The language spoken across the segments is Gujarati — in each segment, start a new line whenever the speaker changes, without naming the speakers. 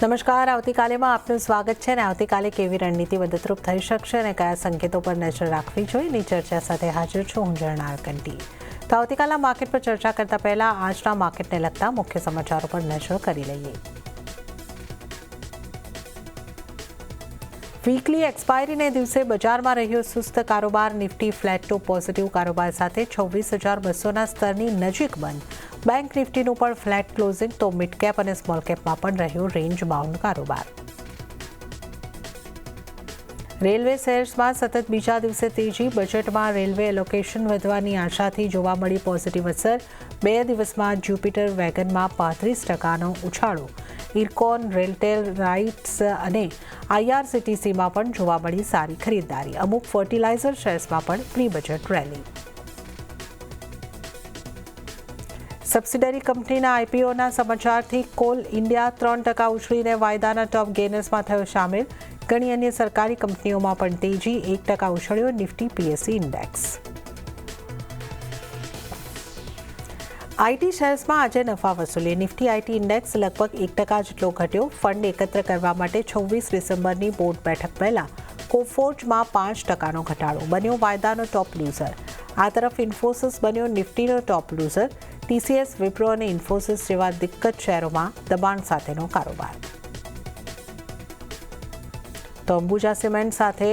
નમસ્કાર, આવતીકાલેમાં આપનું સ્વાગત છે. અને આવતીકાલે કેવી રણનીતિ મદદરૂપ થઈ શકશે અને કયા સંકેતો પર નજર રાખવી જોઈએ ની ચર્ચા સાથે હાજર છું હું ઝરણા કંટી. તો આવતીકાલના માર્કેટ પર ચર્ચા કરતા પહેલા આજના માર્કેટને લગતા મુખ્ય સમાચારો પર નજર કરી લઈએ. વીકલી એક્સપાયરીને દિવસે બજારમાં રહ્યો સુસ્ત કારોબાર. નિફ્ટી ફ્લેટ ટુ પોઝિટિવ કારોબાર સાથે 26,200ના સ્તરની નજીક બંધ. બેંક નિફ્ટીનું પણ ફ્લેટ ક્લોઝિંગ, તો મિડ કેપ અને સ્મોલ કેપમાં પણ રહ્યો રેન્જ બાઉન્ડ કારોબાર. રેલવે શેર્સમાં સતત બીજા દિવસે તેજી. બજેટમાં રેલવે એલોકેશન વધવાની આશાથી જોવા મળી પોઝિટિવ અસર. 2 દિવસમાં જ્યુપિટર વેગનમાં 35%નો ઉછાળો. ઇરકોન, રેલટેલ, રાઇટ્સ અને IRCTCમાં પણ જોવા મળી સારી ખરીદદારી. અમુક ફર્ટિલાઇઝર શેર્સમાં પણ પ્રી બજેટ રેલી. સબસિડરી કંપનીના IPOના સમાચારથી કોલ ઇન્ડિયા 3% ઉછળીને વાયદાના ટોપ ગેનર્સમાં થયો સામેલ. ઘણી અન્ય સરકારી કંપનીઓમાં પણ તેજી. 1% ઉછળ્યો નિફ્ટી PSE ઇન્ડેક્સ. IT શેર્સમાં આજે નફા વસૂલી. નિફ્ટી IT ઇન્ડેક્સ લગભગ 1% જેટલો ઘટ્યો. ફંડ એકત્ર કરવા માટે 26 ડિસેમ્બરની બોર્ડ બેઠક પહેલા કોફોર્જમાં 5%નો ઘટાડો. બન્યો વાયદાનો ટોપ લૂઝર. આ તરફ ઇન્ફોસિસ બન્યો નિફ્ટીનો ટોપ લૂઝર. TCS, વિપ્રો અને ઇન્ફોસિસ જેવા દિગ્ગજ શેરોમાં દબાણ સાથેનો કારોબાર. તો અંબુજા સિમેન્ટ સાથે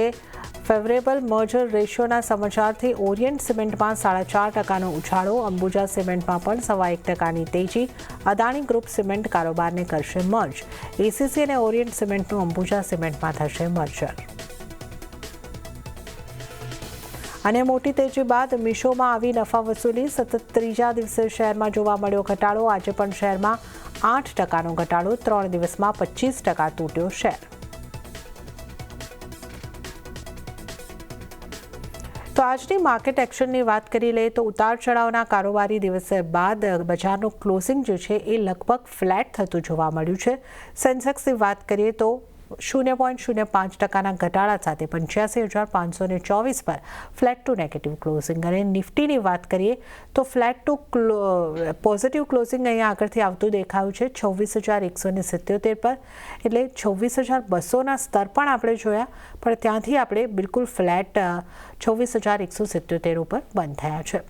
ફેવરેબલ મર્જર રેશિયોના સમાચારથી ઓરિયન્ટ સિમેન્ટમાં 4.5%નો ઉછાળો. અંબુજા સિમેન્ટમાં પણ 1.25%ની તેજી. અદાણી ગ્રુપ સિમેન્ટ કારોબારને કરશે મર્જ. ACC અને ઓરિયન્ટ સિમેન્ટનું અંબુજા સિમેન્ટમાં થશે મર્જર. અને મોટી તેજી બાદ મીશોમાં આવી નફા વસૂલી. સતત ત્રીજા દિવસે શેરમાં જોવા મળ્યો ઘટાડો. આજે પણ શેરમાં 8%નો ઘટાડો. 3 દિવસમાં 25% તૂટ્યો શેર. તો આજની માર્કેટ એક્શનની વાત કરી લઈએ તો ઉતાર ચઢાવના કારોબારી દિવસે બાદ બજારનું ક્લોઝિંગ જે છે એ લગભગ ફ્લેટ થતું જોવા મળ્યું છે. સેન્સેક્સની વાત કરીએ તો 0.05%ના ઘટાડા સાથે 85,524 પર ફ્લેટ ટુ નેગેટિવ ક્લોઝિંગ. અને નિફ્ટીની વાત કરીએ તો ફ્લેટ ટુ પોઝિટિવ ક્લોઝિંગ અહીંયા આગળથી આવતું દેખાયું છે 26,177 પર. એટલે 26,200ના સ્તર પણ આપણે જોયા, પણ ત્યાંથી આપણે બિલકુલ ફ્લેટ 26,177 ઉપર બંધ થયા છે.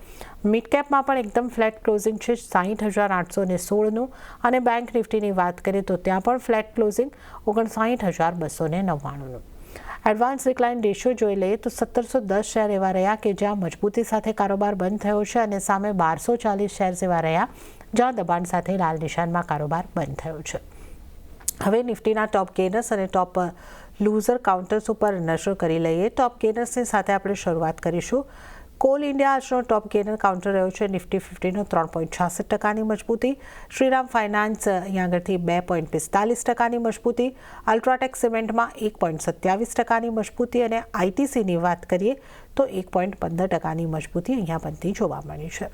મિડ કેપમાં પણ એકદમ ફ્લેટ ક્લોઝિંગ છે 60,816નું. અને બેંક નિફ્ટીની વાત કરીએ તો ત્યાં પણ ફ્લેટ ક્લોઝિંગ 59,299નું. એડવાન્સ ડિક્લાઇન રેશિયો જોઈ લઈએ તો 1,710 શેર એવા રહ્યા કે જ્યાં મજબૂતી સાથે કારોબાર બંધ થયો છે, અને સામે 1,240 શેર્સ એવા રહ્યા જ્યાં દબાણ સાથે લાલ નિશાનમાં કારોબાર બંધ થયો છે. હવે નિફ્ટીના ટોપ ગેનર્સ અને ટોપ લૂઝર કાઉન્ટર્સ ઉપર નજર કરી લઈએ. ટોપ ગેનર્સની સાથે આપણે શરૂઆત કરીશું. કોલ ઇન્ડિયા આજનો ટોપ ગેનર કાઉન્ટર રહ્યો છે. નિફ્ટી 50નો 3.66%ની મજબૂતી. શ્રીરામ ફાઇનાન્સ અહીંયા આગળથી 2.45%ની મજબૂતી. અલ્ટ્રાટેક સિમેન્ટમાં 1.27%ની મજબૂતી. અને ITCની વાત કરીએ તો 1.15%ની મજબૂતી અહીંયા બનતી જોવા મળી છે.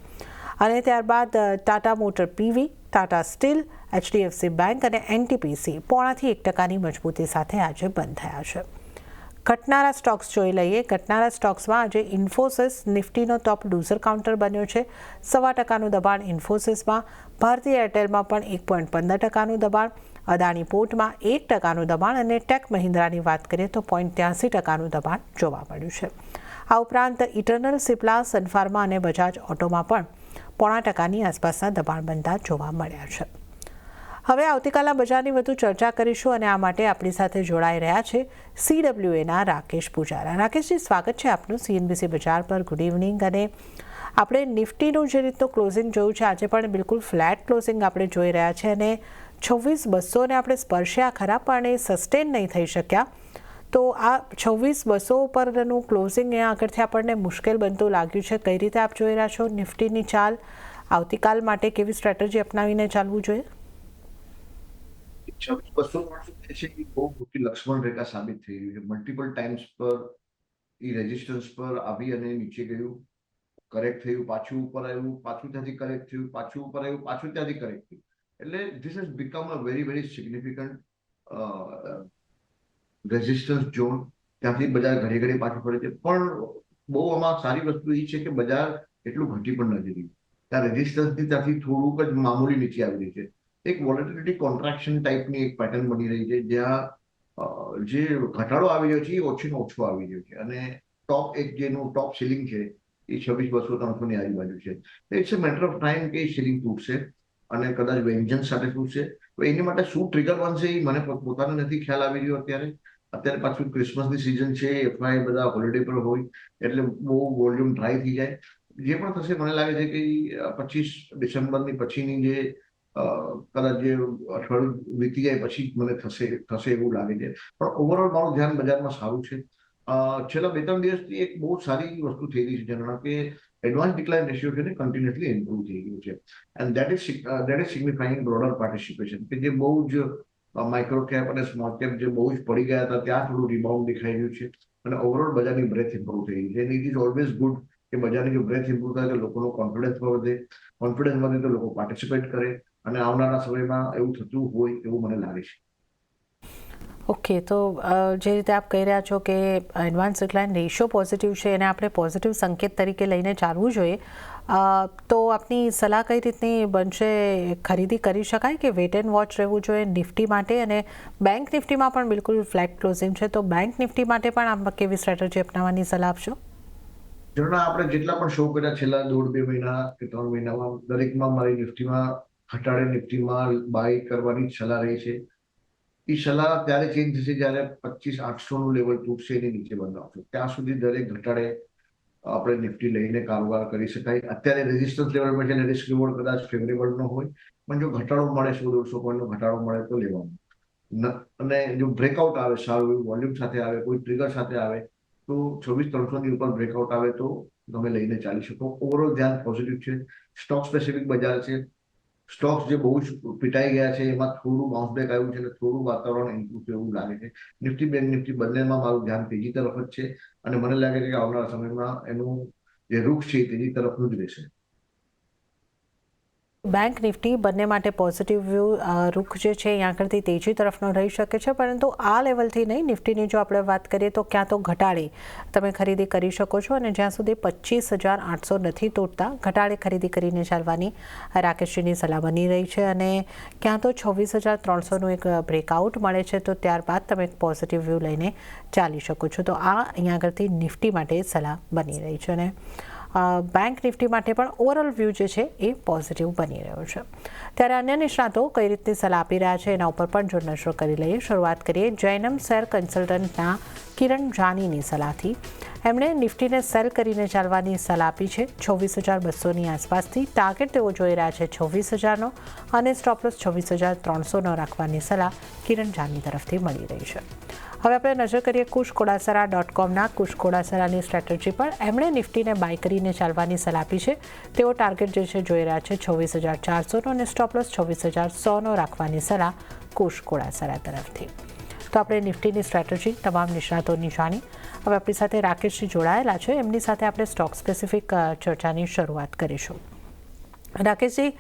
અને ત્યારબાદ Tata motor PV, Tata steel, HDFC bank અને NTPC 0.5% મજબૂતી સાથે આજે બંધ થયા છે. ઘટનારા સ્ટોક્સ જોઈ લઈએ. ઘટનારા સ્ટોક્સમાં આજે ઇન્ફોસિસ નિફ્ટીનો ટોપ લૂઝર કાઉન્ટર બન્યો છે. 1.25%નું દબાણ ઇન્ફોસિસમાં. ભારતીય એરટેલમાં પણ 1.15%નું દબાણ. અદાણી પોર્ટમાં 1%નું દબાણ. અને ટેક મહિન્દ્રાની વાત કરીએ તો 0.83%નું દબાણ જોવા મળ્યું છે. આ ઉપરાંત ઇટરનલ, સિપ્લા, સનફાર્મા અને બજાજ ઓટોમાં પણ 0.5%ની આસપાસના દબાણ બનતા જોવા મળ્યા છે. હવે આવતીકાલના બજારની વધુ ચર્ચા કરીશું, અને આ માટે આપણી સાથે જોડાઈ રહ્યા છે CWAના રાકેશ પૂજારા. રાકેશજી, સ્વાગત છે આપનું CNBC બજાર પર. Good evening. અને આપણે નિફ્ટીનું જે રીતનું ક્લોઝિંગ જોયું છે, આજે પણ બિલકુલ ફ્લેટ ક્લોઝિંગ આપણે જોઈ રહ્યા છે. અને 26,200ને આપણે સ્પર્શ્યા ખરા, પણ એ સસ્ટેન નહીં થઈ શક્યા. તો આ 26,200 પરનું ક્લોઝિંગ અહીંયા આગળથી આપણને મુશ્કેલ બનતું લાગ્યું છે. કઈ રીતે આપ જોઈ રહ્યા છો નિફ્ટીની ચાલ? આવતીકાલ માટે કેવી સ્ટ્રેટેજી અપનાવીને ચાલવું જોઈએ?
26,200 બહુ મોટી લક્ષ્મણ રેખા સાબિત થઈ રહી છે. મલ્ટિપલ ટાઈમ્સ પર એ રેઝિસ્ટન્સ પર આવી અને નીચે ગયું, કરેક્ટ થયું, પાછું ઉપર આવ્યું, પાછું ત્યાંથી કરેક્ટ થયું, પાછું ઉપર આવ્યું, પાછું ત્યાંથી કરેક્ટ થયું. એટલે this has become a very very significant resistance zone. ત્યાંથી બજાર ઘડી ઘડી પાછું પડે છે. પણ બહુ આમાં સારી વસ્તુ એ છે કે બજાર એટલું ઘટી પણ નથી રહ્યું. ત્યાં રેઝિસ્ટન્સની ત્યાંથી થોડુંક જ મામૂલી નીચે આવી રહી છે. એક વોલેટિલિટી કોન્ટ્રાક્શન ટાઈપની એક પેટર્ન બની રહી છે, જ્યાં જે ઘટાડો આવી રહ્યો છે એ ઓછીનો ઓછો આવી રહ્યો છે, અને ટોપ એક જેનું ટોપ સીલિંગ છે એ 26,200-300 ની આજુબાજુ છે. It's a matter of time કે સીલિંગ તૂટશે અને કદાચ વેન્જન્સ સાથે તૂટશે. તો એની માટે શું ટ્રિગર બનશે એ મને પોતાને નથી ખ્યાલ આવી રહ્યો અત્યારે પાછું ક્રિસમસની સિઝન છે, એફઆઈ બધા હોલિડે પર હોય એટલે બહુ વોલ્યુમ ડ્રાય થઈ જાય. જે પણ થશે મને લાગે છે કે 25 ડિસેમ્બરની પછીની જે કદાચ જે અઠવાડિયું વીતી જાય પછી મને થશે એવું લાગે છે. પણ ઓવરઓલ મારું ધ્યાન બજારમાં સારું છે. છેલ્લા 2-3 દિવસથી એક બહુ સારી વસ્તુ થઈ રહી છે, જેના કે એડવાન્સ ડિક્લાઇન રેશિયો છે ને કન્ટિન્યુઅસલી ઇમ્પ્રુવ થઈ ગયું છે, and that is signifying broader participation, કે જે બહુ જ માઇક્રો કેપ અને સ્મોલ કેપ જે બહુ જ પડી ગયા હતા ત્યાં થોડું રિબાઉન્ડ દેખાઈ રહ્યું છે, અને ઓવરઓલ બજારની બ્રેથ ઇમ્પ્રુવ થઈ રહી છે. And it is always good કે બજારની જો બ્રેથ ઇમ્પ્રુવ થાય તો લોકોનો કોન્ફિડન્સ વધે તો લોકો પાર્ટિસિપેટ કરે, અને આવનારા સમયમાં એવું થતું હોય એવું મને લાગે છે.
ઓકે, તો જે રીતે આપ કહી રહ્યા છો કે એડવાન્સ ડિક્લાઇન રેશિયો પોઝિટિવ છે અને આપણે પોઝિટિવ સંકેત તરીકે લઈને ચાલવું જોઈએ, તો આપની સલાહ કઈ રીતની બનશે? ખરીદી કરી શકાય કે વેટ એન્ડ વોચ રહેવું જોઈએ નિફ્ટી માટે? અને બેંક નિફ્ટીમાં પણ બિલકુલ ફ્લેટ ક્લોઝિંગ છે, તો બેંક નિફ્ટી માટે પણ આપ કેવી સ્ટ્રેટેજી અપનાવવાની સલાહ આપશો?
જણા આપણે જેટલા પણ શો કર્યા છેલ્લા 1.5-2 મહિના કે 3 મહિનામાં, દરેકમાં મારી નિફ્ટીમાં ઘટાડે નિફ્ટીમાં બાય કરવાની સલાહ રહી છે. એ સલાહ ત્યારે ચેન્જ થશે જ્યારે 25,800 નું લેવલ તૂટશે, એની નીચે બનાવશો. ત્યાં સુધી દરેક ઘટાડે આપણે નિફ્ટી લઈને કારોબાર કરી શકાય. અત્યારે રેઝિસ્ટન્સ લેવલ પર છે, રિસ્ક રિવોર્ડ કદાચ ફેવરેબલ ન હોય, પણ જો ઘટાડો મળે 100-150 પોઈન્ટનો ઘટાડો મળે તો લેવાનું. અને જો બ્રેકઆઉટ આવે સારું એવું વોલ્યુમ સાથે આવે, કોઈ ટ્રિગર સાથે આવે, તો 26,300 ની ઉપર બ્રેકઆઉટ આવે તો તમે લઈને ચાલી શકો. ઓવરઓલ ધ્યાન પોઝિટિવ છે. સ્ટોક સ્પેસિફિક બજાર છે. સ્ટોક્સ જે બહુ જ પીટાઈ ગયા છે એમાં થોડું બાઉન્સ બેક આવ્યું છે અને થોડું વાતાવરણ ઇમ્પ્રુવ થયું એવું લાગે છે. નિફ્ટી બેંક નિફ્ટી બંનેમાં મારું ધ્યાન તેજી તરફ જ છે, અને મને લાગે છે કે આવનારા સમયમાં એનું જે રૂખ છે એ તેજી તરફનું જ રહેશે.
બેંક નિફ્ટી બંને માટે પોઝિટિવ રૂખ જે છે એ આગળથી તેજી તરફનો રહી શકે છે, પરંતુ આ લેવલથી નહીં. નિફ્ટીની જો આપણે વાત કરીએ તો ક્યાં તો ઘટાડે તમે ખરીદી કરી શકો છો, અને જ્યાં સુધી 25,800 નથી તોડતા ઘટાડે ખરીદી કરીને ચાલવાની રાકેશજીની સલાહ બની રહી છે. અને ક્યાં તો 26,300નું એક બ્રેકઆઉટ મળે છે તો ત્યારબાદ તમે એક પોઝિટિવ વ્યૂ લઈને ચાલી શકો છો. તો આ અહીંયા આગળથી નિફ્ટી માટે સલાહ બની રહી છે, અને બેંક નિફ્ટી માટે પણ ઓવરઓલ વ્યૂ જે છે એ પોઝિટિવ બની રહ્યો છે. ત્યારે અન્ય નિષ્ણાતો કઈ રીતની સલાહ આપી રહ્યા છે એના ઉપર પણ જો નજર કરી લઈએ. શરૂઆત કરીએ જૈનમ શેર કન્સલ્ટન્ટના કિરણ જાનીની સલાહથી. એમણે નિફ્ટીને સેલ કરીને ચાલવાની સલાહ આપી છે 26,200ની આસપાસથી. ટાર્ગેટ તેઓ જોઈ રહ્યા છે 26,000નો, અને સ્ટોપલોસ 26,300નો રાખવાની સલાહ કિરણ જાની તરફથી મળી રહી છે. હવે આપણે નજર કરીએ kushkodasara.comના કુશકોડાસરાની સ્ટ્રેટેજી પર. એમણે નિફ્ટીને બાય કરીને ચાલવાની સલાહ આપી છે. તેઓ ટાર્ગેટ જે છે જોઈ રહ્યા છે 26,400નો, અને સ્ટોપલોસ 26,100નો રાખવાની સલાહ કુશકોડાસરા તરફથી. તો આપણે નિફ્ટીની સ્ટ્રેટેજી તમામ નિષ્ણાતોની જાણી. હવે આપણી સાથે રાકેશજી જોડાયેલા છે, એમની સાથે આપણે સ્ટોક સ્પેસિફિક ચર્ચાની શરૂઆત કરીશું. રાકેશજી,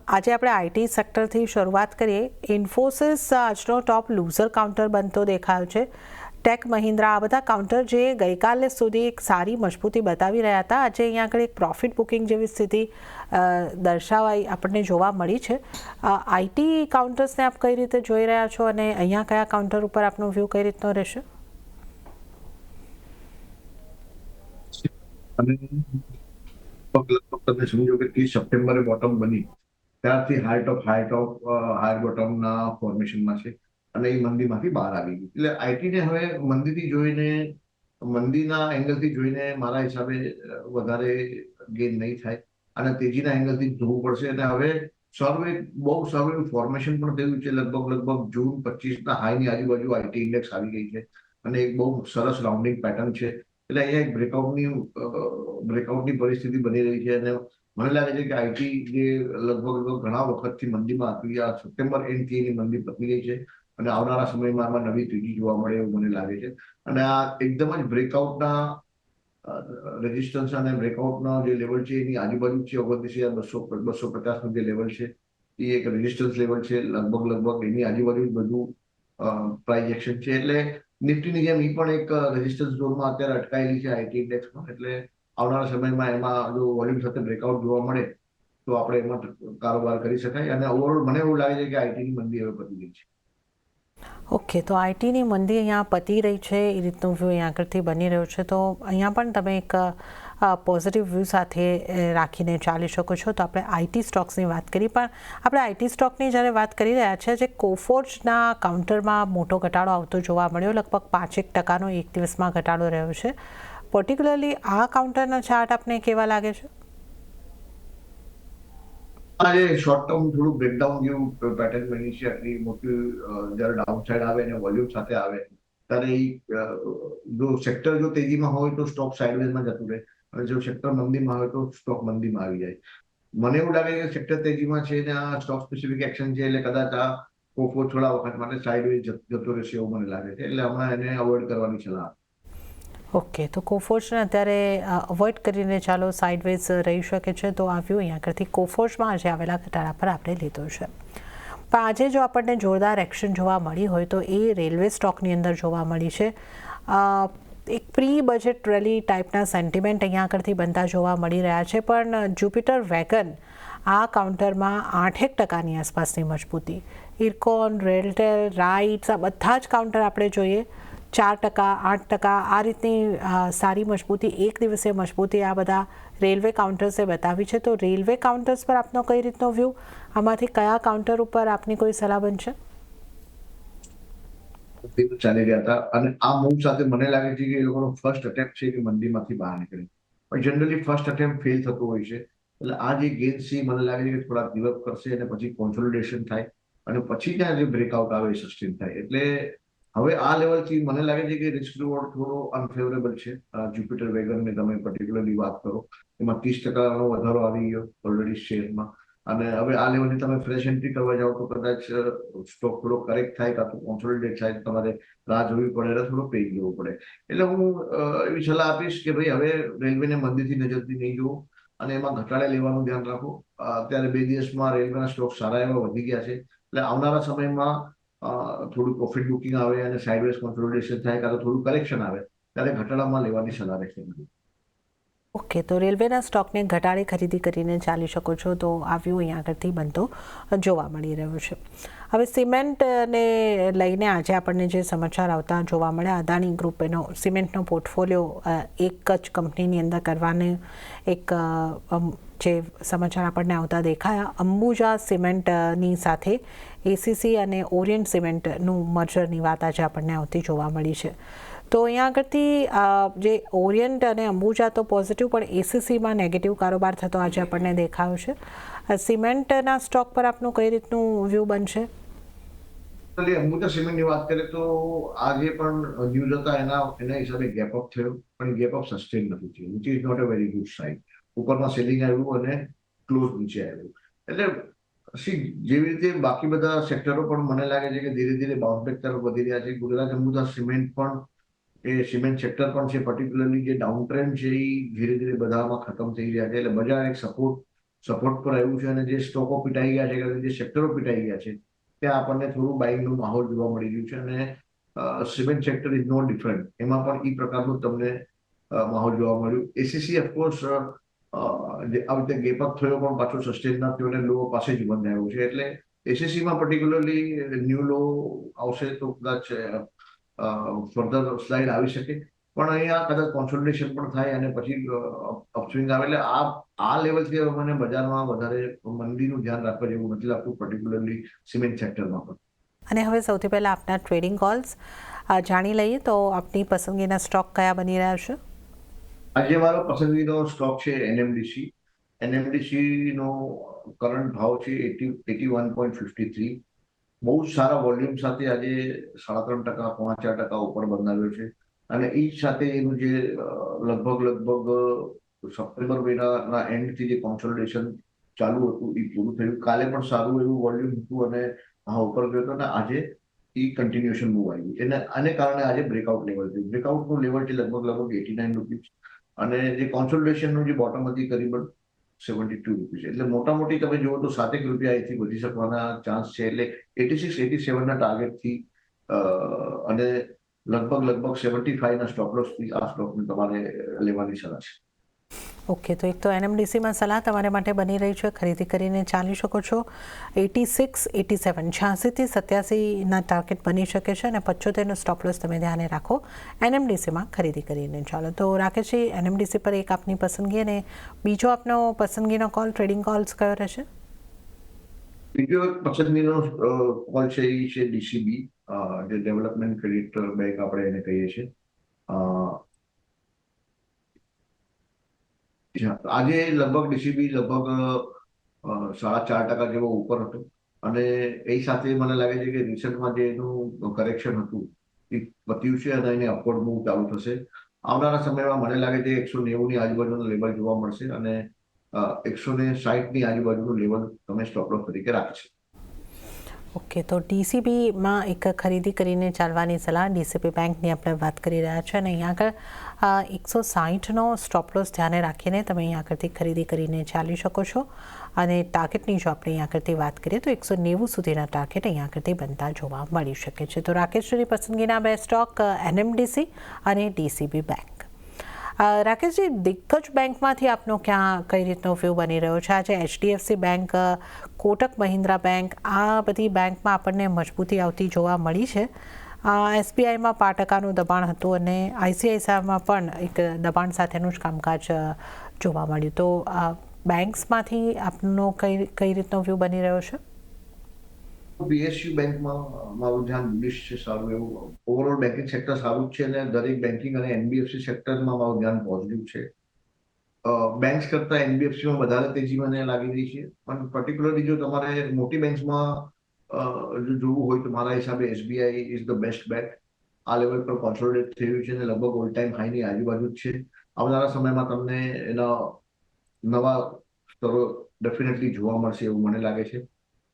આજે આપણે આઈટી સેક્ટરથી શરૂઆત કરીએ. ઇન્ફોસિસ આજનો ટોપ લૂઝર કાઉન્ટર બનતો દેખાયો છે. ટેક મહિન્દ્રા, આ બધા કાઉન્ટર જે ગઈકાલે સુધી એક સારી મજબૂતી બતાવી રહ્યા હતા, આજે અહીંયા આગળ એક પ્રોફિટ બુકિંગ જેવી સ્થિતિ દર્શાવાઈ આપણને જોવા મળી છે. આઈટી કાઉન્ટર્સને આપ કઈ રીતે જોઈ રહ્યા છો, અને અહીંયા કયા કાઉન્ટર ઉપર આપનો વ્યૂ કઈ રીતનો રહેશે?
તમે સમજો કે 30 સપ્ટેમ્બરે બોટમ બની ત્યારથી હાયર બોટમના ફોર્મેશનમાં છે, અને એ મંદીમાંથી બહાર આવી ગઈ. એટલે આઈટીને હવે મંદીથી જોઈને, મંદીના એંગલથી જોઈને મારા હિસાબે વધારે ગેઇન નહીં થાય, અને તેજીના એંગલથી જોવું પડશે. અને હવે બહુ સારું એવું ફોર્મેશન પણ થયું છે. લગભગ જૂન 25ના હાઈની આજુબાજુ આઈટી ઇન્ડેક્સ આવી ગઈ છે, અને એક બહુ સરસ રાઉન્ડિંગ પેટર્ન છે. એટલે અહીંયા એક બ્રેકઆઉટની પરિસ્થિતિ બની રહી છે, અને મને લાગે છે કે આઈટી જે લગભગ ઘણા વખતથી મંદીમાં હતી, આ સપ્ટેમ્બર એન્ડથી એની મંદી પતી ગઈ છે, અને આવનારા સમયમાં આમાં નવી તેજી જોવા મળે એવું મને લાગે છે. અને આ એકદમ જ બ્રેકઆઉટના રેઝિસ્ટન્સ અને બ્રેકઆઉટનો જે લેવલ છે એની આજુબાજુ છે. 29,250નું જે લેવલ છે એ એક રેઝિસ્ટન્સ લેવલ છે. લગભગ એની આજુબાજુ જ બધું પ્રાઇસ એક્શન છે. એટલે નિફ્ટીની જેમ એ પણ એક રેઝિસ્ટન્સ ઝોનમાં અત્યારે અટકાયેલી છે આઈટી ઇન્ડેક્સમાં. એટલે આવનારા સમયમાં એમાં જો વોલ્યુમ સાથે બ્રેકઆઉટ જોવા મળે તો આપણે એમાં કારોબાર કરી શકાય. અને ઓવરઓલ મને એવું લાગે છે કે આઈટીની મંદી હવે પતી ગઈ છે.
ઓકે, તો આઈટીની મંદી અહીંયા પતી રહી છે એ રીતનો વ્યૂ અહીંયા આગળથી બની રહ્યો છે. તો અહીંયા પણ તમે એક પોઝિટિવ વ્યૂ સાથે રાખીને ચાલી શકો છો. તો આપણે આઈટી સ્ટોક્સની વાત કરી, પણ આપણે આઈટી સ્ટોકની જ્યારે વાત કરી રહ્યા છીએ, જે કોફોર્જના કાઉન્ટરમાં મોટો ઘટાડો આવતો જોવા મળ્યો, લગભગ 5% એક દિવસમાં ઘટાડો રહ્યો છે. પર્ટિક્યુલરલી આ કાઉન્ટરના ચાર્ટ આપને કેવા લાગે છે?
આજે શોર્ટ ટર્મ થોડું બ્રેકડાઉન જેવું પેટર્ન બની છે. આટલી મોટી જ્યારે ડાઉન સાઈડ આવે અને વોલ્યુમ સાથે આવે ત્યારે જો સેક્ટર જો તેજીમાં હોય તો સ્ટોક સાઇડવેઝમાં જતું રહે, અને જો સેક્ટર મંદીમાં હોય તો સ્ટોક મંદીમાં આવી જાય. મને એવું લાગે કે સેક્ટર તેજીમાં છે ને આ સ્ટોક સ્પેસિફિક એક્શન છે, એટલે કદાચ આ કોફો થોડા વખત માટે સાઇડવેઝ જતો રહેશે એવું મને લાગે છે. એટલે હમણાં એને અવોઇડ કરવાની સલાહ.
ઓકે, તો કોફોર્જને અત્યારે અવોઇડ કરીને ચાલો સાઇડવેઝ રહી શકે છે. તો આ વ્યૂ અહીંયા આગળથી કોફોર્જમાં આજે આવેલા ઘટાડા પર આપણે લીધો છે. પણ આજે જો આપણને જોરદાર એક્શન જોવા મળી હોય તો એ રેલવે સ્ટોકની અંદર જોવા મળી છે. એક પ્રી બજેટ રેલી ટાઈપના સેન્ટિમેન્ટ અહીંયા આગળથી બનતા જોવા મળી રહ્યા છે. પણ જ્યુપિટર વેગન આ કાઉન્ટરમાં 8% આસપાસની મજબૂતી, ઇરકોન, રેલટેલ, રાઇટ્સ, આ બધા જ કાઉન્ટર આપણે જોઈએ 4%, 8% આ રીતની સારી મજબૂતી, એક દિવસીય મજબૂતી આ બધા રેલવે કાઉન્ટર્સે બતાવી છે. તો રેલવે કાઉન્ટર્સ પર આપનો કઈ રીતનો વ્યૂ, આમાંથી કયા કાઉન્ટર ઉપર આપની કોઈ સલાહ બનશે?
ચાલી રહ્યા હતા, અને આ મૂવ સાથે મને લાગે છે કે એ લોકોનો ફર્સ્ટ અટેમ્પ્ટ છે કે મંદીમાંથી બહાર નીકળે. પણ જનરલી ફર્સ્ટ અટેમ્પ્ટ ફેલ થતો હોય છે. એટલે આ જે ગેઇન છે મને લાગે છે કે થોડા ડેવલપ કરશે અને પછી કોન્સોલિડેશન થાય, અને પછી ત્યાં જે બ્રેકઆઉટ આવે એ સસ્ટેન થાય. એટલે હવે આ લેવલથી મને લાગે છે કે રિસ્ક રિવોર્ડ થોડો અનફેવરેબલ છે. જ્યુપિટર વેગનની તમે પર્ટિક્યુલરલી વાત કરો, એમાં 30%નો વધારો આવી ગયો ઓલરેડી શેરમાં. અને હવે આ લેવલની તમે ફ્રેશ એન્ટ્રી કરવા જાઓ તો કદાચ સ્ટોક થોડો કરેક્ટ થાય, કાં તો કોન્સોલિડેટ થાય, તમારે રાહ જોવી પડે એટલે થોડો પેઇ જવું પડે. એટલે હું એવી સલાહ આપીશ કે ભાઈ હવે રેલવેને મંદીથી નજરથી નહીં જુઓ, અને એમાં ઘટાડે લેવાનું ધ્યાન રાખો. અત્યારે 2 દિવસમાં રેલવેના સ્ટોક સારા એવા વધી ગયા છે. એટલે આવનારા સમયમાં થોડું પ્રોફિટ બુકિંગ આવે અને સાઇડવેઝ કોન્સોલિડેશન થાય, કાં તો થોડું કરેક્શન આવે, ત્યારે ઘટાડામાં લેવાની સલાહ રહેશે.
ઓકે, તો રેલવેના સ્ટોકને ઘટાડે ખરીદી કરીને ચાલી શકો છો. તો આ વ્યૂ અહીંયા આગળથી બનતો જોવા મળી રહ્યો છે. હવે સિમેન્ટને લઈને આજે આપણને જે સમાચાર આવતા જોવા મળ્યા, અદાણી ગ્રુપ એનો સિમેન્ટનો પોર્ટફોલિયો એક જ કંપનીની અંદર કરવાને એક જે સમાચાર આપણને આવતા દેખાયા. અંબુજા સિમેન્ટની સાથે એસીસી અને ઓરિયન્ટ સિમેન્ટનું મર્જરની વાત આજે આપણને આવતી જોવા મળી છે. તો અહીંયા આગળથી જે ઓરિયન્ટ અને અંબુજા તો પોઝિટિવ, પણ એસીસીમાં નેગેટિવ કારોબાર થતો આજે આપણને દેખાયો છે. સિમેન્ટના સ્ટોક પર આપનું કઈ રીતનું વ્યૂ બનશે?
અંબુજા સિમેન્ટની વાત કરીએ તો આજે પણ ન્યૂઝ હતા એના હિસાબે ગેપઅપ થયો, પણ ગેપઅપ સસ્ટેન નથી થયું, which is not a very good sign. ઉપરમાં સેલિંગ આવ્યું અને ક્લોઝ નીચે આવ્યું. એટલે જેવી રીતે બાકી બધા સેક્ટરો પણ મને લાગે છે કે ધીરે ધીરે બાઉન્સ બેક તરફ વધી રહ્યા છે. ગુજરાત અંબુજા સિમેન્ટ પણ, એ સિમેન્ટ સેક્ટર પણ છે, પર્ટિક્યુલરલી જે ડાઉન ટ્રેન્ડ છે એ ધીરે ધીરે બધામાં ખતમ થઈ રહ્યા છે. એટલે બજાર એક સપોર્ટ પર આવ્યું છે, અને જે સ્ટોકો પીટાઈ ગયા છે, જે સેક્ટરો પીટાઈ ગયા છે, ત્યાં આપણને થોડું બાઇંગનું માહોલ જોવા મળી રહ્યું છે. અને cement sector is no different, એમાં પણ એ પ્રકારનું તમને માહોલ જોવા મળ્યું. એસીસી ઓફકોર્સ આવી રીતે ગેપઅપ થયો પણ પાછો સસ્ટેન ના થયો અને લો પાસે જ બંધાયું છે. એટલે એસીસીમાં પર્ટિક્યુલરલી ન્યૂ લો આવશે તો કદાચ ફર્ધર સ્લાઇડ આવી શકે, પણ અહીંયા કદાચ કોન્સોલિડેશન પણ થાય અને પછી અપસ્વિંગ આવે. એટલે આ લેવલથી હવે મને બજારમાં વધારે મંદીનું ધ્યાન રાખવા જેવું નથી લાગતું, પર્ટિક્યુલરલી સિમેન્ટ સેક્ટરમાં પણ.
અને હવે સૌથી પહેલાં આપના ટ્રેડિંગ કોલ્સ જાણી લઈએ, તો આપની પસંદગીના સ્ટોક કયા બની રહ્યા છે?
આજે મારો પસંદગીનો સ્ટોક છે એનએમડીસી. એનએમડીસી નો કરંટ ભાવ છે 81.53. બહુ જ સારા વોલ્યુમ સાથે આજે 3.5%, 4% ઉપર બંધાવ્યો છે. અને એ જ સાથે એનું જે લગભગ સપ્ટેમ્બર મહિનાના એન્ડથી જે કોન્સોલિડેશન ચાલુ હતું એ પૂરું થયું. કાલે પણ સારું એવું વોલ્યુમ હતું અને ભાવ ઉપર ગયો હતો, અને આજે એ કન્ટિન્યુએશન મૂવ આવ્યું. આને કારણે આજે બ્રેકઆઉટ લેવલ થયું. બ્રેકઆઉટનું લેવલ છે લગભગ 89 રૂપીસ, અને જે કોન્સોલિડેશનનું જે બોટમ હતી કરીબન 72 રૂપીસ. એટલે મોટી તમે જુઓ તો 7 રૂપિયા અહીંથી વધી શકવાના ચાન્સ છે. એટલે 86, 87ના ટાર્ગેટથી અને લગભગ 75ના સ્ટોપ લોસથી આ સ્ટોકને તમારે લેવાની સલાહ છે.
ઓકે, તો એક તો એનએમડીસીમાં સલાહ તમારા માટે બની રહી છે, ખરીદી કરીને ચાલી શકો છો. 86, 87, 86થી 87ના ટાર્ગેટ બની શકે છે અને 75નો સ્ટોપ લોસ તમે ધ્યાને રાખો એનએમડીસીમાં ખરીદી કરીને ચાલો. તો રાકેશજી, એનએમડીસી પર એક આપની પસંદગી અને બીજો આપનો પસંદગીનો કોલ, ટ્રેડિંગ કોલ્સ કયો રહેશે?
બીજો એક પસંદગીનો કોલ છે એ છે ડીસીબી, જે ડેવલપમેન્ટ ક્રેડિટ બેંક આપણે એને કહીએ છીએ. આજે લગભગ ડીસીબી લગભગ 4.5% જેવો ઉપર હતો અને એ સાથે મને લાગે છે કે રિસન્ટમાં જે એનું કરેક્શન હતું એ પત્યું છે અને એને અપવર્ડ મૂવ ચાલુ થશે. આવનારા સમયમાં મને લાગે છે 190ની આજુબાજુનું લેવલ જોવા મળશે અને 160ની આજુબાજુનું લેવલ તમે સ્ટોપ લોસ તરીકે રાખશે.
ઓકે, તો ડીસીબીમાં એક ખરીદી કરીને ચાલવાની સલાહ, ડીસીબી બેંકની આપણે વાત કરી રહ્યા છીએ અને અહીંયા આગળ 160નો સ્ટોપ લોસ ધ્યાને રાખીને તમે અહીંયા આગળથી ખરીદી કરીને ચાલી શકો છો અને ટાર્ગેટની જો આપણે અહીંયા આગળથી વાત કરીએ તો 190 સુધીના ટાર્ગેટ અહીંયા આગળથી બનતા જોવા મળી શકે છે. તો રાકેશજીની પસંદગીના બે સ્ટોક એનએમડીસી અને ડીસીબી બેંક. રાકેશજી, દિગ્ગજ બેંકમાંથી આપનો ક્યાં કઈ રીતનો વ્યૂ બની રહ્યો છે? આજે HDFC bank, Kotak Mahindra bank, આ બધી બેંકમાં આપણને મજબૂતી આવતી જોવા મળી છે. એસબીઆઈમાં 5%નું દબાણ હતું અને આઈસીઆઈસીઆઈમાં પણ એક દબાણ સાથેનું જ કામકાજ જોવા મળ્યું. તો બેંક્સમાંથી આપનો કઈ રીતનો વ્યૂ બની રહ્યો છે?
પીએસયુ બેંકમાં મારું ધ્યાન બુલિશ છે, સારું એવું. ઓવરઓલ બેન્કિંગ સેક્ટર સારું જ છે અને દરેક બેન્કિંગ અને એનબીએફસી સેક્ટરમાં મારું ધ્યાન પોઝિટિવ છે. બેંક્સ કરતા એનબીએફસીમાં વધારે તેજી મને લાગી રહી છે, પણ પર્ટિક્યુલરલી જો તમારે મોટી બેંક્સમાં જો જોવું હોય તો મારા હિસાબે એસબીઆઈ ઇઝ ધ બેસ્ટ બેટ. આ લેવલ પર કોન્સોલિડેટ થયું છે અને લગભગ ઓલ ટાઈમ હાઈની આજુબાજુ જ છે. આવનારા સમયમાં તમને એના નવા સ્તરો ડેફિનેટલી જોવા મળશે એવું મને લાગે છે.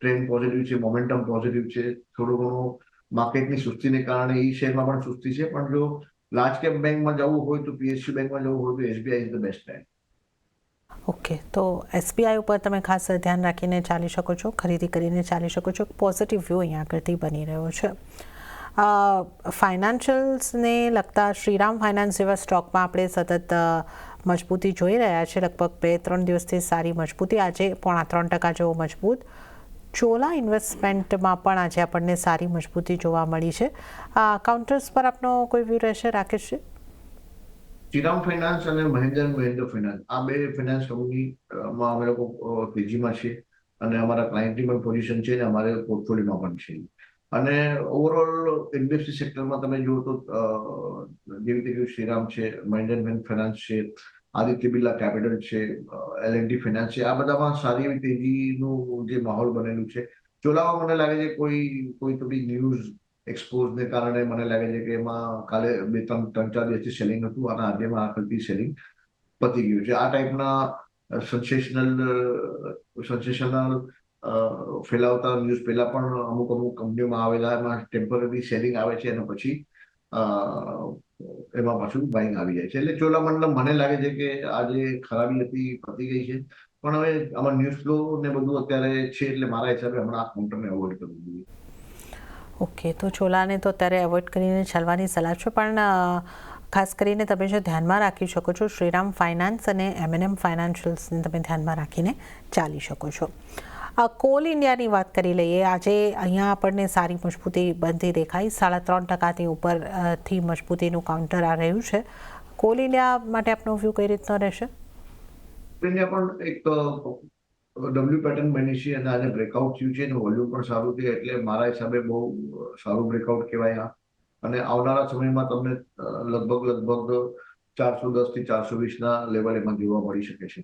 ટ્રેન્ડ પોઝિટિવ છે, મોમેન્ટમ પોઝિટિવ છે. થોડું ઘણું માર્કેટની સુસ્તીને કારણે એ શેરમાં પણ સુસ્તી છે, પણ જો લાર્જ કેપ બેંકમાં જવું હોય તો પીએસયુ બેંકમાં જવું હોય તો SBI is the best bank.
Okay, તો એસબીઆઈ ઉપર તમે ખાસ ધ્યાન રાખીને ચાલી શકો છો, ખરીદી કરીને ચાલી શકો છો. પોઝિટિવ વ્યૂ અહીંયા આગળથી બની રહ્યો છે. ફાઇનાન્શિયલ્સને લગતા શ્રીરામ ફાઇનાન્સ જેવા સ્ટોકમાં આપણે સતત મજબૂતી જોઈ રહ્યા છીએ. લગભગ 2-3 દિવસથી સારી મજબૂતી, આજે 3.5% જેવો મજબૂત. ચોલા ઇન્વેસ્ટમેન્ટમાં પણ આજે આપણને સારી મજબૂતી જોવા મળી છે. કાઉન્ટર્સ પર આપનો કોઈ વ્યૂ રહેશે રાકેશજી?
શ્રીરામ ફાઇનાન્સ અને મહિન્દ્ર ફાઇનાન્સ, આ બે ફાઇનાન્સ કંપનીમાં અમે લોકો તેજીમાં છે અને અમારા ક્લાયન્ટની પણ પોઝિશન છે અને અમારે પોર્ટફોલિયોમાં પણ છે. અને ઓવરઓલ એનબીએફસી સેક્ટરમાં તમે જુઓ તો જેવી રીતે શ્રીરામ છે, મહિન્દ્ર ફાઇનાન્સ છે, આદિત્ય બિરલા કેપિટલ છે, એલ&ટી ફાઇનાન્સ છે, આ બધામાં સારી એવી તેજીનું જે માહોલ બનેલું છે. ચોલામાં મને લાગે છે કોઈ તો બી ન્યૂઝ એક્સપોઝને કારણે મને લાગે છે કે એમાં કાલે 2-3-4 દિવસથી સેલિંગ હતું અને આજેમાં આખરથી સેલિંગ પતી ગયું છે. આ ટાઈપના સેન્સેશનલ ફેલાવતા ન્યૂઝ પહેલા પણ અમુક કંપનીઓમાં આવેલા, એમાં ટેમ્પરરી સેલિંગ આવે છે અને પછી એમાં પાછું બાઇંગ આવી જાય છે. એટલે ચોલામંડલમ મને લાગે છે કે આજે ખરાબી હતી, પતી ગઈ છે, પણ હવે આમાં ન્યૂઝ ફ્લો ને બધું અત્યારે છે એટલે મારા હિસાબે હમણાં આ કાઉન્ટરને અવોઇડ કરવું જોઈએ.
ઓકે, તો ચોલાને તો અત્યારે અવોઇડ કરીને ચાલવાની સલાહ છે, પણ ખાસ કરીને તમે જો ધ્યાનમાં રાખી શકો છો શ્રીરામ ફાઇનાન્સ અને એમએનએમ ફાઇનાન્શિયલ્સને તમે ધ્યાનમાં રાખીને ચાલી શકો છો. કોલ ઇન્ડિયાની વાત કરી લઈએ. આજે અહીંયા આપણને સારી મજબૂતી બનતી દેખાઈ, 3.5%ની ઉપરથી મજબૂતીનું કાઉન્ટર આ રહ્યું છે. કોલ ઇન્ડિયા માટે આપનો વ્યૂ કઈ રીતનો રહેશે?
ઇન્ડિયા પણ એક ડબલ્યુ પેટર્ન બની છે અને આજે બ્રેકઆઉટ થયું છે અને વોલ્યુમ પણ સારું છે, એટલે મારા હિસાબે બહુ સારું બ્રેકઆઉટ કહેવાય આ. અને આવનારા સમયમાં તમને લગભગ 410 થી 420ના લેવલ એમાં જોવા મળી શકે છે.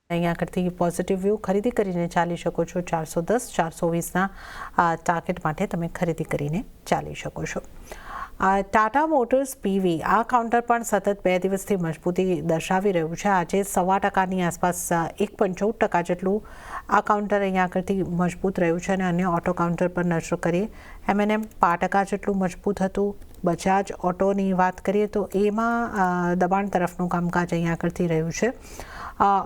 અહીંયા આગળથી પોઝિટિવ વ્યૂ, ખરીદી કરીને ચાલી શકો છો. 410-420ના ટાર્ગેટ માટે તમે ખરીદી કરીને ચાલી શકો છો. ટાટા મોટર્સ પીવી, આ કાઉન્ટર પણ સતત 2 દિવસથી મજબૂતી દર્શાવી રહ્યું છે. આજે 0.25%ની આસપાસ 1.14% જેટલું આ કાઉન્ટર અહીંયા આગળથી મજબૂત રહ્યું છે અને અન્ય ઓટો કાઉન્ટર પર નજર કરીએ, એમએનએમ 5% જેટલું મજબૂત હતું. બજાજ ઓટોની વાત કરીએ તો એમાં દબાણ તરફનું કામકાજ અહીંયા આગળથી રહ્યું છે.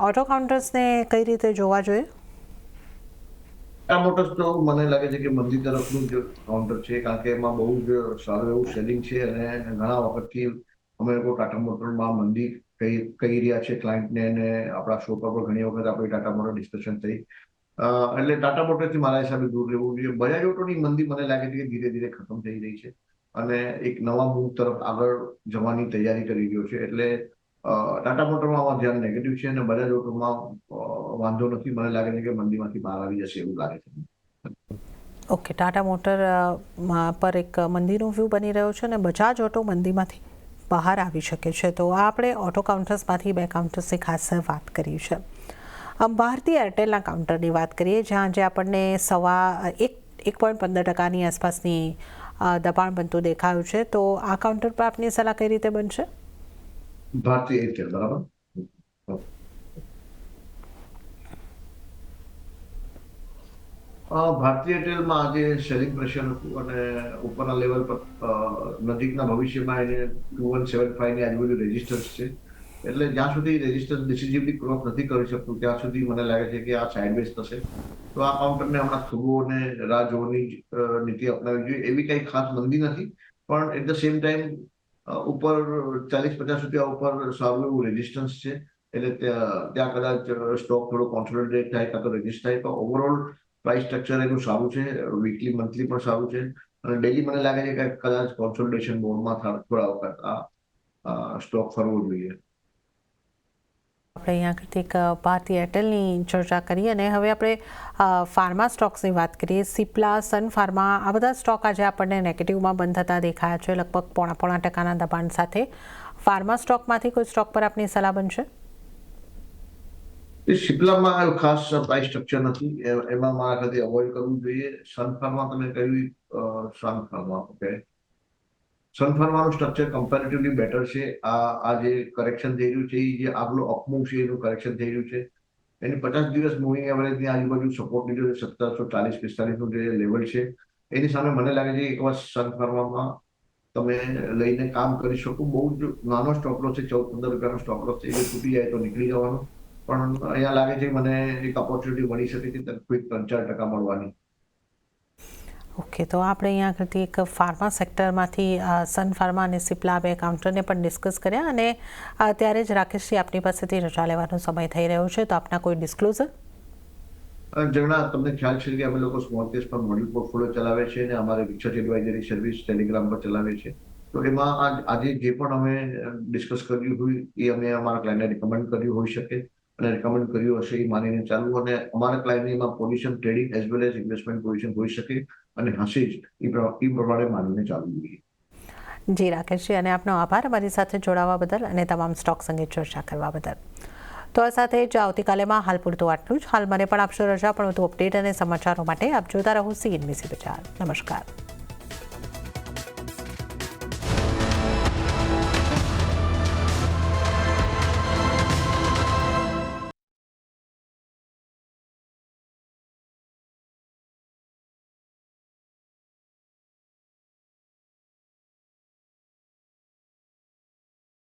ઓટો કાઉન્ટર્સને કઈ રીતે જોવા જોઈએ?
ટાટા મોટર્સ તો મને લાગે છે કે મંદી તરફનું જ કાઉન્ટર છે, કારણ કે એમાં બહુ જ સારું એવું સેલિંગ છે અને ઘણા વખતથી અમે લોકો ટાટા મોટરમાં મંદી કહી રહ્યા છે ક્લાયન્ટને, અને આપણા શો પર પણ ઘણી વખત આપણી ટાટા મોટર ડિસ્કશન થઈ. એટલે ટાટા મોટરથી મારા હિસાબે દૂર રહેવું જોઈએ. બજાજ ઓટોની મંદી મને લાગે છે કે ધીરે ધીરે ખતમ થઈ રહી છે અને એક નવા મૂવ તરફ આગળ જવાની તૈયારી કરી રહ્યો છે. એટલે ટાટા મોટરમાં આમાં ધ્યાન નેગેટિવ છે અને બજાજ ઓટોમાં વાંધો નથી. મને લાગે છે કે મંદીમાંથી બહાર આવી જશે એવું લાગે છે.
ઓકે, ટાટા મોટર પર એક મંદીનો વ્યૂ બની રહ્યો છે અને બજાજ ઓટો મંદીમાંથી બહાર આવી શકે છે. તો આ આપણે ઓટો કાઉન્ટર્સમાંથી બે કાઉન્ટર્સની ખાસ વાત કરી છે. ભારતીય એરટેલના કાઉન્ટરની વાત કરીએ, જ્યાં જે આપણને 1.15% આસપાસની દબાણ બનતું દેખાયું છે. તો આ કાઉન્ટર પર આપની સલાહ કઈ રીતે બનશે?
ભારતીય એરટેલ, બરાબર. ભારતીય એરટેલમાં આજે સેલિંગ પ્રેશર હતું અને ઉપરના લેવલ પર નજીકના ભવિષ્યમાં એને 2175 ની આજુબાજુ રેઝિસ્ટન્સ છે. એટલે જ્યાં સુધી રેઝિસ્ટન્સ ડિસિઝિવલી ક્રોસ નથી કરી શકતું ત્યાં સુધી મને લાગે છે કે આ સાઇડવેઝ થશે. તો આ કાઉન્ટરને હમણાં થોડું અને રાહ જોવાની નીતિ અપનાવવી જોઈએ. એવી કંઈ ખાસ મંદી નથી, પણ એટ ધ સેમ ટાઈમ ઉપર 40-50 રૂપિયા ઉપર સારું એવું રેઝિસ્ટન્સ છે. એટલે ત્યાં કદાચ સ્ટોક થોડો કોન્સોલિડેટ થાય કાં તો રેઝિસ્ટ થાય. તો ઓવરઓલ પ્રાઇસ સ્ટ્રક્ચર એનું સારું છે, વીકલી મંથલી પણ સારું છે અને ડેલી મને લાગે છે કે કદાચ કોન્સોલિડેશન મોડમાં થોડા વખત આ સ્ટોક ફરવો જોઈએ.
આપણે અહીંયા કંઈક ભારતીય એરટેલની ચર્ચા કરીએ અને હવે આપણે ફાર્મા સ્ટોક્સની વાત કરીએ. સિપ્લા, સન ફાર્મા, આ બધા સ્ટોક આજે આપણને નેગેટિવમાં બંધ થતા દેખાયા છે, લગભગ 0.5% દબાણ સાથે. ફાર્મા સ્ટોકમાંથી કોઈ સ્ટોક પર આપની સલાહ બનશે?
સિપ્લામાં ખાસ પ્રાઇસ સ્ટ્રક્ચર નથી, એમાં મારા ખાતે અવોઇડ કરવું જોઈએ. સન ફાર્મા તમે કહ્યું, સન ફાર્મા, ઓકે. સન ફાર્માનું સ્ટ્રક્ચર કમ્પેરેટિવલી બેટર છે. આ જે કરેક્શન થઈ રહ્યું છે, એ જે આગલું અપમૂવ છે એનું કરેક્શન થઈ રહ્યું છે. એની 50 દિવસ મૂવિંગ એવરેજની આજુબાજુ સપોર્ટ લીધો છે 1740-45 જે લેવલ છે. એની સામે મને લાગે છે એક વાર સન ફાર્મામાં તમે લઈને કામ કરી શકો. બહુ જ નાનો સ્ટોપ લોસ છે, 14-15 રૂપિયાનો સ્ટોપ લોસ છે. એ તૂટી જાય તો નીકળી જવાનું. પણ અહીંયા લાગે છે મને એક ઓપોર્ચ્યુનિટી મળી શકે છે ક્વિક 3-4% મળવાની.
ઓકે, તો આપણે અહીંયા આગળથી એક ફાર્મા સેક્ટરમાંથી સન ફાર્મા અને સિપ્લા બે કાઉન્ટરને પણ ડિસ્કસ કર્યા અને ત્યારે જ રાકેશજી આપની પાસેથી રજા લેવાનો સમય થઈ રહ્યો છે. તો આપના કોઈ ડિસ્ક્લોઝર?
જેના તમને ખ્યાલ છે કે અમે લોકો સ્મોલ કેસ પર મોડ્યુલ પોર્ટફોલિયો ચલાવે છે અને અમારે રિસર્ચ એડવાઇઝરી સર્વિસ ટેલિગ્રામ પર ચલાવે છે. તો એમાં આજે જે પણ અમે ડિસ્કસ કર્યું હોય એ અમે અમારા ક્લાયન્ટને રિકમેન્ડ કર્યું હોઈ શકે અને રિકમેન્ડ કર્યું હશે એ માનીને ચાલવું. અને અમારા ક્લાયન્ટની એમાં position trading as well as investment position હોઈ શકે અને હશે જ, એ પ્રમાણે માનીને ચાલવું જોઈએ.
જી રાકેશજી, અને આપનો આભાર અમારી સાથે જોડાવા બદલ અને તમામ સ્ટોક્સ અંગે ચર્ચા કરવા બદલ. તો આ સાથે જ આવતીકાલેમાં હાલ પૂરતું આટલું જ. હાલ મને પણ આપશો રજા, પણ વધુ અપડેટ અને સમાચારો માટે આપ જોતા રહો CNBC બજાર. નમસ્કાર.